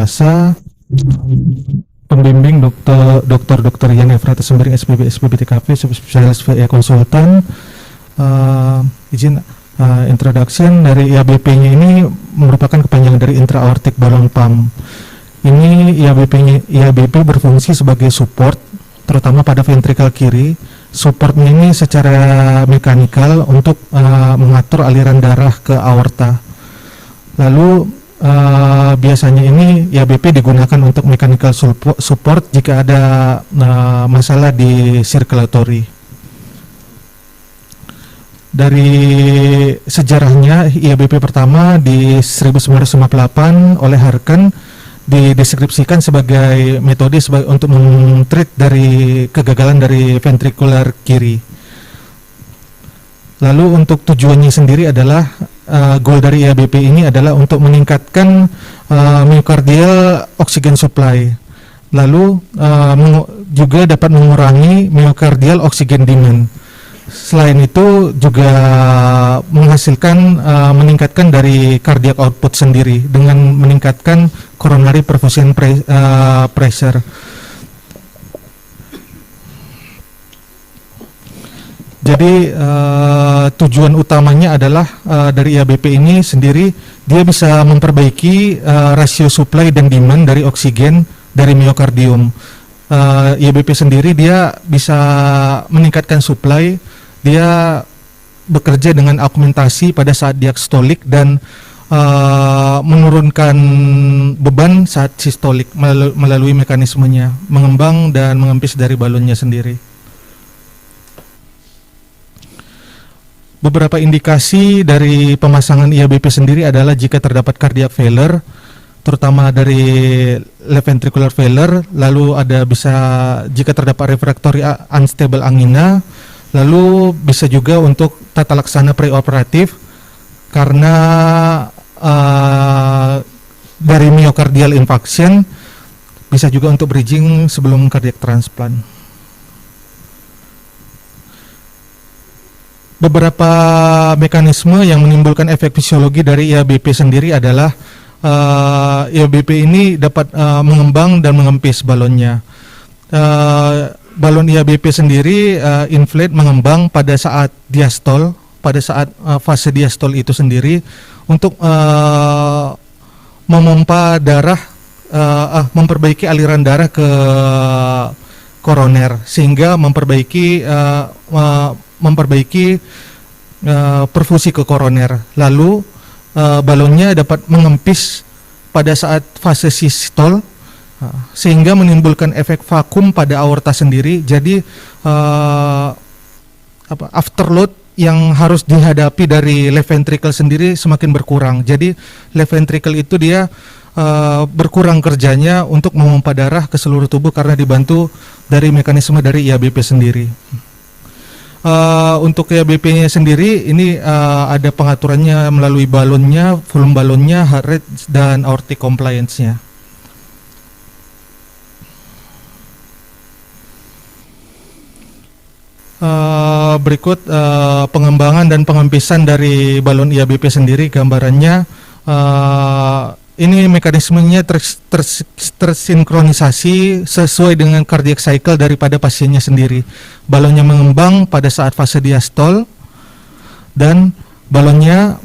Perkasa, pembimbing Dr. Yan Efrata Sembering SPB TKP, spesialis VE konsultan. Izin introduction dari IABP-nya ini merupakan kepanjangan dari intra-aortic balloon pump. Ini IABP berfungsi sebagai support, terutama pada ventrikel kiri. Supportnya ini secara mekanikal untuk mengatur aliran darah ke aorta. Lalu biasanya ini IABP digunakan untuk mechanical support jika ada masalah di circulatory. Dari sejarahnya, IABP pertama di 1958 oleh Harken dideskripsikan sebagai metode untuk men-treat dari kegagalan dari ventrikular kiri. Lalu untuk tujuannya sendiri adalah goal dari IABP ini adalah untuk meningkatkan myocardial oxygen supply. Lalu juga dapat mengurangi myocardial oxygen demand. Selain itu juga meningkatkan dari cardiac output sendiri dengan meningkatkan coronary perfusion pressure. Jadi tujuan utamanya adalah dari IABP ini sendiri, dia bisa memperbaiki rasio supply dan demand dari oksigen dari myokardium. IABP sendiri dia bisa meningkatkan supply, dia bekerja dengan augmentasi pada saat diastolik dan menurunkan beban saat sistolik melalui mekanismenya, mengembang dan mengempis dari balonnya sendiri. Beberapa indikasi dari pemasangan IABP sendiri adalah jika terdapat cardiac failure, terutama dari left ventricular failure, lalu jika terdapat refractory unstable angina, lalu bisa juga untuk tata laksana preoperatif karena dari myocardial infarction, bisa juga untuk bridging sebelum cardiac transplant. Beberapa mekanisme yang menimbulkan efek fisiologi dari IABP sendiri adalah IABP ini dapat mengembang dan mengempis balonnya. Balon IABP sendiri inflate mengembang pada saat diastol, pada saat fase diastol itu sendiri untuk memompa darah, memperbaiki aliran darah ke koroner sehingga memperbaiki perfusi ke koroner. Lalu balonnya dapat mengempis pada saat fase sistol sehingga menimbulkan efek vakum pada aorta sendiri. Jadi afterload yang harus dihadapi dari left ventricle sendiri semakin berkurang. Jadi left ventricle itu dia berkurang kerjanya untuk memompa darah ke seluruh tubuh karena dibantu dari mekanisme dari IABP sendiri. Untuk IABP-nya sendiri ini ada pengaturannya melalui balonnya, volume balonnya, heart rate, dan aortic compliance-nya. Berikut pengembangan dan pengempisan dari balon IABP sendiri, gambarannya. Ini mekanismenya tersinkronisasi sesuai dengan cardiac cycle daripada pasiennya sendiri. Balonnya mengembang pada saat fase diastol dan balonnya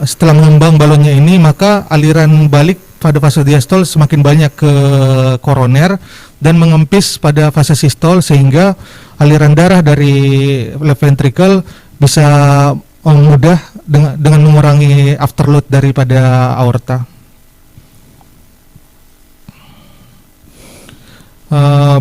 setelah mengembang balonnya ini, maka aliran balik pada fase diastol semakin banyak ke koroner dan mengempis pada fase sistol sehingga aliran darah dari left ventricle bisa mudah dengan mengurangi afterload daripada aorta.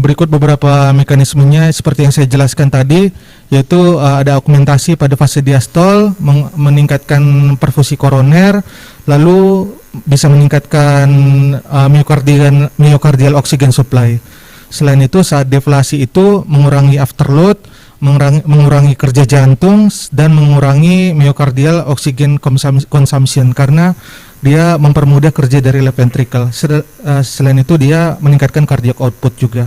Berikut beberapa mekanismenya seperti yang saya jelaskan tadi, yaitu ada augmentasi pada fase diastol, meningkatkan perfusi koroner, lalu bisa meningkatkan myocardial oxygen supply. Selain itu, saat deflasi itu mengurangi afterload, mengurangi kerja jantung, dan mengurangi myocardial oxygen consumption karena dia mempermudah kerja dari left ventricle. Selain itu dia meningkatkan cardiac output juga.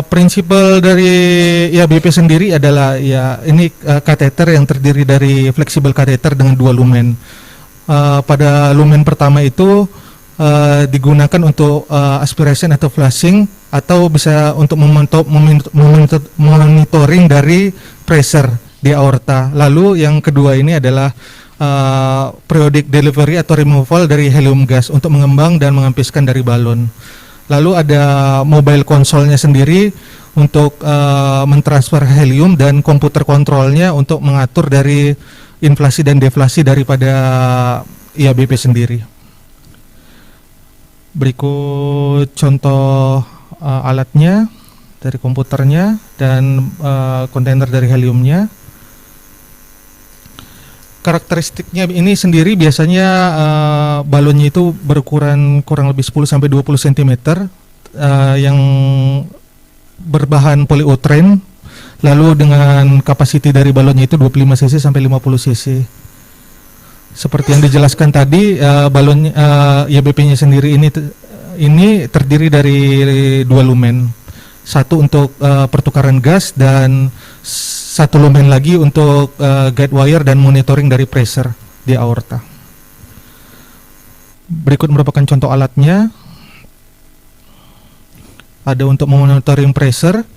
Prinsipal dari IABP sendiri adalah ya ini kateter yang terdiri dari fleksibel kateter dengan 2 lumen. Pada lumen pertama itu digunakan untuk aspiration atau flushing, atau bisa untuk monitoring dari pressure di aorta. Lalu yang kedua ini adalah periodic delivery atau removal dari helium gas untuk mengembang dan mengempiskan dari balon. Lalu ada mobile console-nya sendiri untuk mentransfer helium, dan komputer kontrolnya untuk mengatur dari inflasi dan deflasi daripada IABP sendiri. Berikut contoh alatnya dari komputernya dan kontainer dari heliumnya. Karakteristiknya ini sendiri biasanya balonnya itu berukuran kurang lebih 10 sampai 20 cm yang berbahan polyuretane, lalu dengan kapasiti dari balonnya itu 25 cc sampai 50 cc. Seperti yang dijelaskan tadi, balon IABP-nya sendiri ini terdiri dari 2 lumen. Satu untuk pertukaran gas dan 1 lumen lagi untuk guide wire dan monitoring dari pressure di aorta. Berikut merupakan contoh alatnya. Ada untuk monitoring pressure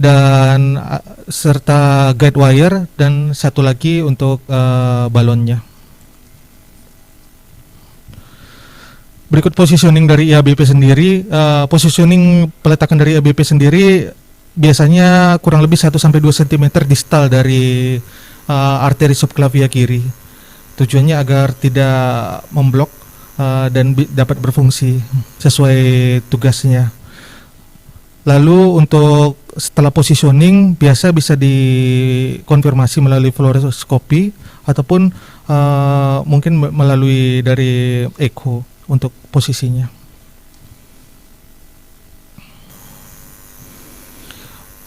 dan serta guide wire, dan 1 lagi untuk balonnya. Berikut positioning dari IABP sendiri. Positioning peletakan dari IABP sendiri biasanya kurang lebih 1 sampai 2 cm distal dari arteri subclavia kiri. Tujuannya agar tidak memblok dan dapat berfungsi sesuai tugasnya. Lalu untuk setelah positioning biasa bisa dikonfirmasi melalui fluoroskopi ataupun mungkin melalui dari echo untuk posisinya.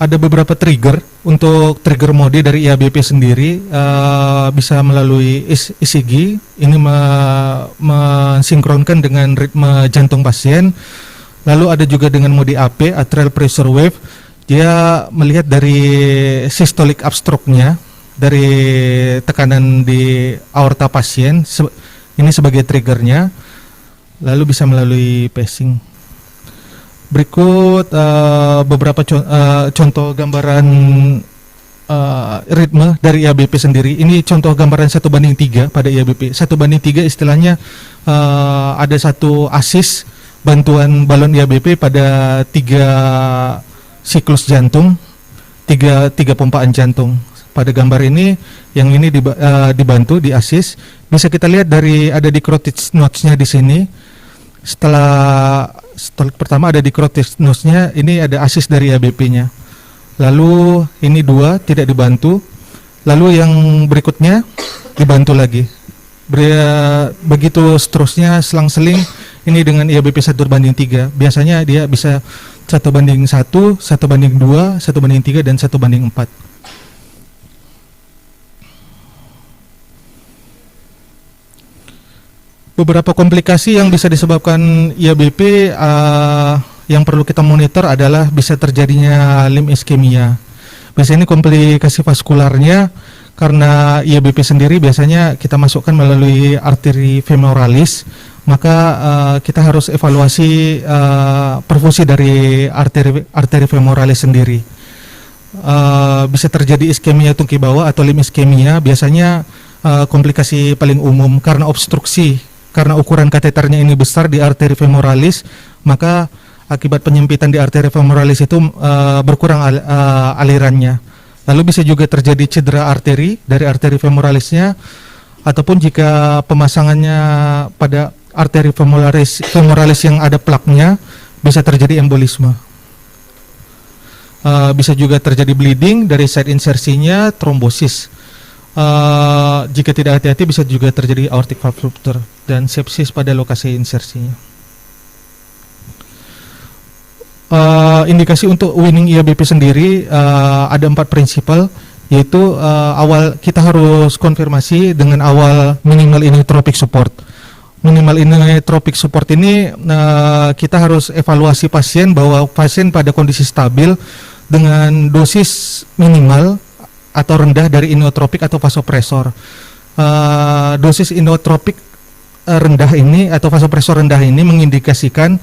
Ada beberapa trigger. Untuk trigger mode dari IABP sendiri bisa melalui ECG. Ini mensinkronkan dengan ritme jantung pasien. Lalu ada juga dengan mode AP, atrial pressure wave. Dia melihat dari systolic upstroke-nya, dari tekanan di aorta pasien. Ini sebagai triggernya. Lalu bisa melalui pacing. Berikut beberapa contoh gambaran ritme dari IABP sendiri. Ini contoh gambaran 1:3 pada IABP. 1:3 istilahnya ada 1 asis bantuan balon IABP pada 3 siklus jantung, 3 pompaan jantung. Pada gambar ini, yang ini dibantu di asis. Bisa kita lihat dari ada di carotid nodes-nya di sini. Setelah stolik pertama ada di carotid nodes-nya, ini ada asis dari IABP-nya. Lalu ini 2 tidak dibantu. Lalu yang berikutnya dibantu lagi. Begitu seterusnya selang-seling. Ini dengan IABP 1:3. Biasanya dia bisa 1:1, 1:2, 1:3, dan 1:4. Beberapa komplikasi yang bisa disebabkan IABP yang perlu kita monitor adalah bisa terjadinya limb ischemia. Biasanya ini komplikasi vaskularnya karena IABP sendiri biasanya kita masukkan melalui arteri femoralis, maka kita harus evaluasi perfusi dari arteri femoralis sendiri. Bisa terjadi iskemia tungkai bawah atau limb iskemia. Biasanya komplikasi paling umum karena obstruksi. Karena ukuran kateternya ini besar di arteri femoralis, maka akibat penyempitan di arteri femoralis itu berkurang alirannya. Lalu bisa juga terjadi cedera arteri dari arteri femoralisnya, ataupun jika pemasangannya pada arteri femoralis yang ada plaknya, bisa terjadi embolisme. Bisa juga terjadi bleeding dari site insersinya, trombosis. Jika tidak hati-hati bisa juga terjadi aortic valve rupture dan sepsis pada lokasi insersinya. Indikasi untuk winning IABP sendiri ada 4 prinsipal, yaitu awal kita harus konfirmasi dengan awal minimal inotropic support. minimal inotropic support ini kita harus evaluasi pasien bahwa pasien pada kondisi stabil dengan dosis minimal atau rendah dari inotropik atau vasopresor. Dosis inotropik rendah ini atau vasopresor rendah ini mengindikasikan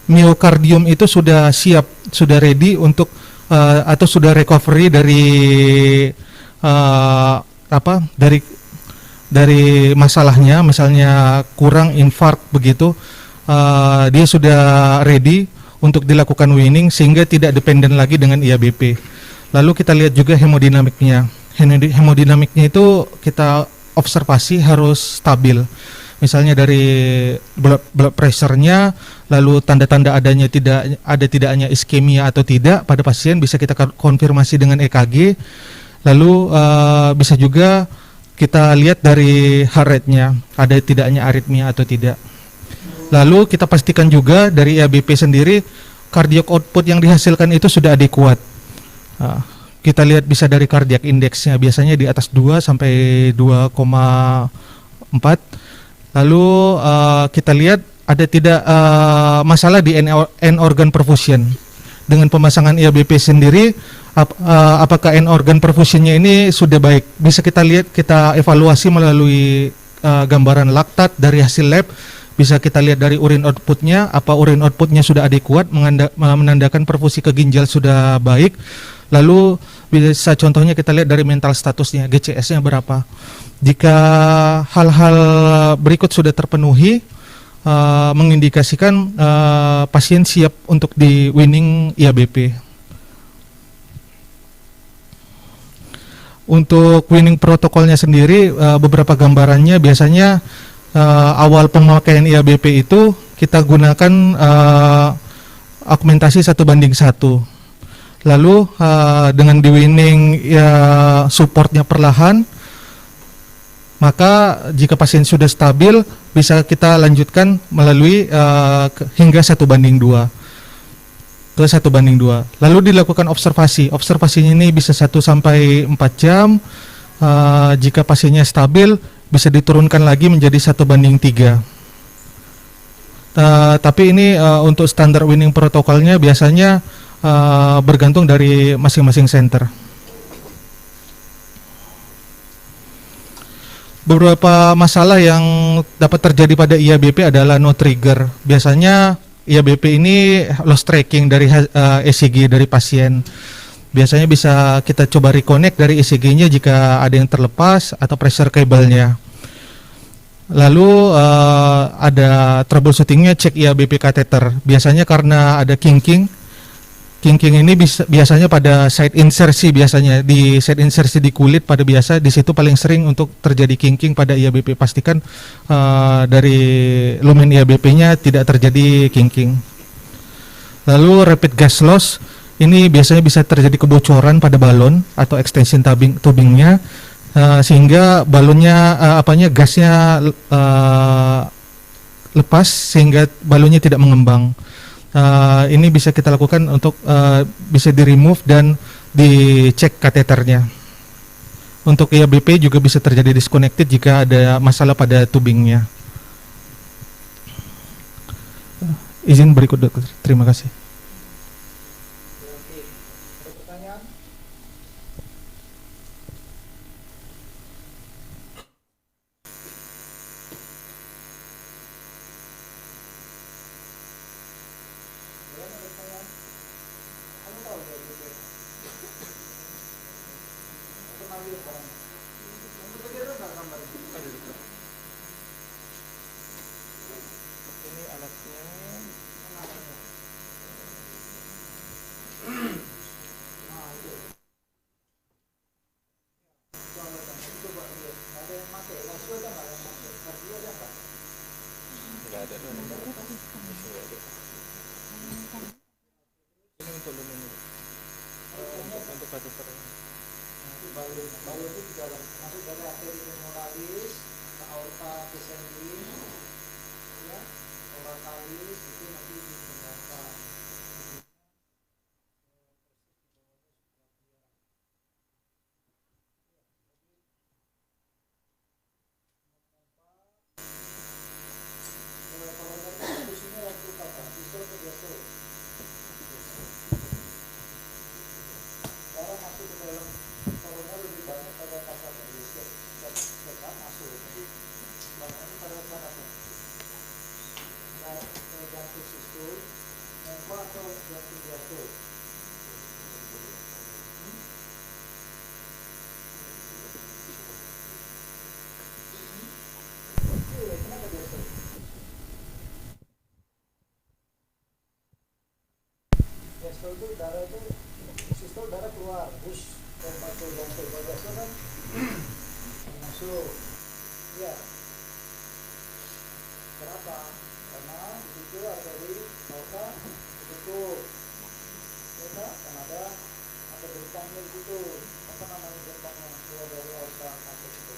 miokardium itu sudah siap, sudah ready untuk atau sudah recovery dari dari masalahnya, misalnya kurang infark begitu, dia sudah ready untuk dilakukan weaning sehingga tidak dependen lagi dengan IABP. Lalu kita lihat juga hemodinamiknya. Hemodinamiknya itu kita observasi harus stabil. Misalnya dari blood pressure-nya, lalu tanda-tanda tidaknya iskemia atau tidak pada pasien bisa kita konfirmasi dengan EKG. Lalu bisa juga kita lihat dari heart rate-nya, ada tidaknya aritmia atau tidak. Lalu kita pastikan juga dari IABP sendiri, cardiac output yang dihasilkan itu sudah adekuat. Kita lihat bisa dari cardiac index-nya, biasanya di atas 2 sampai 2,4. Lalu kita lihat ada tidak masalah di end organ perfusion. Dengan pemasangan IABP sendiri, apakah end organ perfusionnya ini sudah baik? Bisa kita lihat, kita evaluasi melalui gambaran laktat dari hasil lab. Bisa kita lihat dari urin outputnya, apa urin outputnya sudah adekuat, menandakan perfusi ke ginjal sudah baik. Lalu bisa contohnya kita lihat dari mental statusnya, GCS-nya berapa. Jika hal-hal berikut sudah terpenuhi, mengindikasikan pasien siap untuk di weaning IABP. Untuk weaning protokolnya sendiri, beberapa gambarannya biasanya awal pemakaian IABP itu kita gunakan augmentasi 1:1. Lalu dengan di weaning ya supportnya perlahan, maka jika pasien sudah stabil bisa kita lanjutkan melalui hingga 1:2 ke 1:2. Lalu dilakukan observasi. Observasinya ini bisa 1 sampai 4 jam. Jika pasiennya stabil bisa diturunkan lagi menjadi 1:3. Tapi ini untuk standar weaning protokolnya biasanya bergantung dari masing-masing center. Beberapa masalah yang dapat terjadi pada IABP adalah no trigger. Biasanya IABP ini lost tracking dari ECG dari pasien. Biasanya bisa kita coba reconnect dari ECG-nya jika ada yang terlepas atau pressure cable-nya. Lalu ada troubleshooting-nya, cek IABP kateter. Biasanya karena ada kinking ini biasanya pada site insersi, biasanya di site insersi di kulit pada biasa di situ paling sering untuk terjadi kinking pada IABP. Pastikan dari lumen IABP-nya tidak terjadi kinking. Lalu rapid gas loss ini biasanya bisa terjadi kebocoran pada balon atau extension tubingnya sehingga balonnya gasnya lepas sehingga balonnya tidak mengembang. Ini bisa kita lakukan untuk bisa di remove dan dicek kateternya. Untuk IABP juga bisa terjadi disconnected jika ada masalah pada tubingnya. Izin berikut dokter. Terima kasih. itu darah itu sistol darah keluar bus masuk jantung biasa kan masuk ya. Kenapa? Karena di situ arteri aorta ditutup ya kan? Karena ada gerbangnya gitu, apa namanya gerbangnya keluar dari aorta masuk itu.